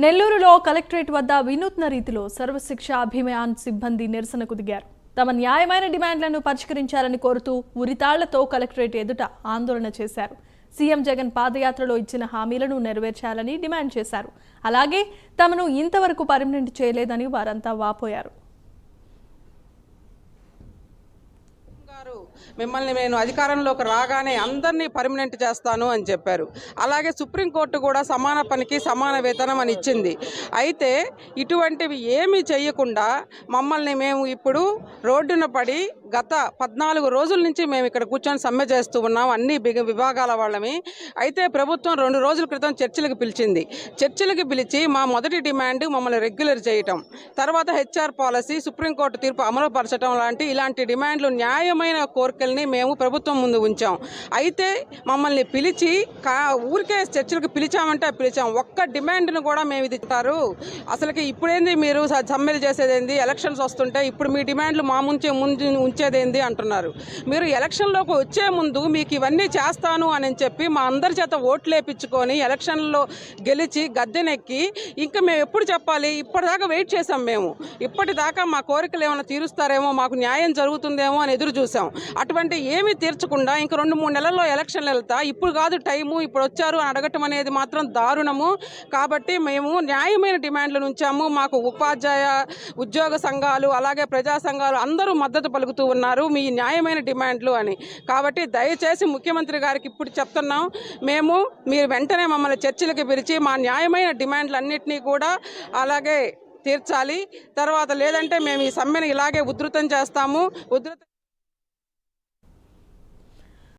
నెల్లూరులో కలెక్టరేట్ వద్ద వినూత్న రీతిలో సర్వశిక్ష అభియాన్ సిబ్బంది నిరసనకు దిగారు. తమ న్యాయమైన డిమాండ్లను పరిష్కరించాలని కోరుతూ ఉరితాళ్లతో కలెక్టరేట్ ఎదుట ఆందోళన చేశారు. సీఎం జగన్ పాదయాత్రలో ఇచ్చిన హామీలను నెరవేర్చాలని డిమాండ్ చేశారు. అలాగే తమను ఇంతవరకు పర్మనెంట్ చేయలేదని వారంతా వాపోయారు. మిమ్మల్ని నేను అధికారంలోకి రాగానే అందరినీ పర్మనెంట్ చేస్తాను అని చెప్పారు. అలాగే సుప్రీంకోర్టు కూడా సమాన పనికి సమాన వేతనం అని ఇచ్చింది. అయితే ఇటువంటివి ఏమీ చేయకుండా మమ్మల్ని మేము ఇప్పుడు రోడ్డున పడి గత 14 రోజుల నుంచి మేము ఇక్కడ కూర్చొని సమ్మె చేస్తూ ఉన్నాం, అన్ని విభాగాల వాళ్ళమి. అయితే ప్రభుత్వం 2 రోజుల క్రితం చర్చలకు పిలిచింది. చర్చలకు పిలిచి మా మొదటి డిమాండ్ మమ్మల్ని రెగ్యులర్ చేయటం, తర్వాత హెచ్ఆర్ పాలసీ, సుప్రీంకోర్టు తీర్పు అమలుపరచడం ఇలాంటి డిమాండ్లు న్యాయమైన కోరికల్ని మేము ప్రభుత్వం ముందు ఉంచాం. అయితే మమ్మల్ని పిలిచి ఊరికే చర్చలకు పిలిచామంటే పిలిచాం, ఒక్క డిమాండ్ను కూడా మేము ఇది ఇస్తారు. అసలుకి ఇప్పుడేంది మీరు సమ్మెలు చేసేదేంది, ఎలక్షన్స్ వస్తుంటే ఇప్పుడు మీ డిమాండ్లు మా ముందు ఉంచేదేంది అంటున్నారు. మీరు ఎలక్షన్లోకి వచ్చే ముందు మీకు ఇవన్నీ చేస్తాను అని చెప్పి మా అందరి చేత ఓట్లు వేయించుకొని ఎలక్షన్లో గెలిచి గద్దెనెక్కి ఇంకా మేము ఎప్పుడు చెప్పాలి? ఇప్పటిదాకా వెయిట్ చేసాం. మేము ఇప్పటిదాకా మా కోరికలు ఏమైనా తీరుస్తారేమో, మాకు న్యాయం జరుగుతుందేమో అని ఎదురు చూసాం. అటువంటి ఏమీ తీర్చకుండా ఇంకా 2-3 నెలల్లో ఎలక్షన్లు వెళ్తా, ఇప్పుడు కాదు టైము, ఇప్పుడు వచ్చారు అని అడగటం అనేది మాత్రం దారుణము. కాబట్టి మేము న్యాయమైన డిమాండ్లు ఉంచాము. మాకు ఉపాధ్యాయ ఉద్యోగ సంఘాలు అలాగే ప్రజా సంఘాలు అందరూ మద్దతు పలుకుతూ ఉన్నారు మీ న్యాయమైన డిమాండ్లు అని. కాబట్టి దయచేసి ముఖ్యమంత్రి గారికి ఇప్పుడు చెప్తున్నాం, మీరు వెంటనే మమ్మల్ని చర్చలకు పిలిచి మా న్యాయమైన డిమాండ్లు అన్నింటినీ కూడా అలాగే తీర్చాలి. తర్వాత లేదంటే మేము ఈ సమ్మెను ఇలాగే ఉధృతం చేస్తాము.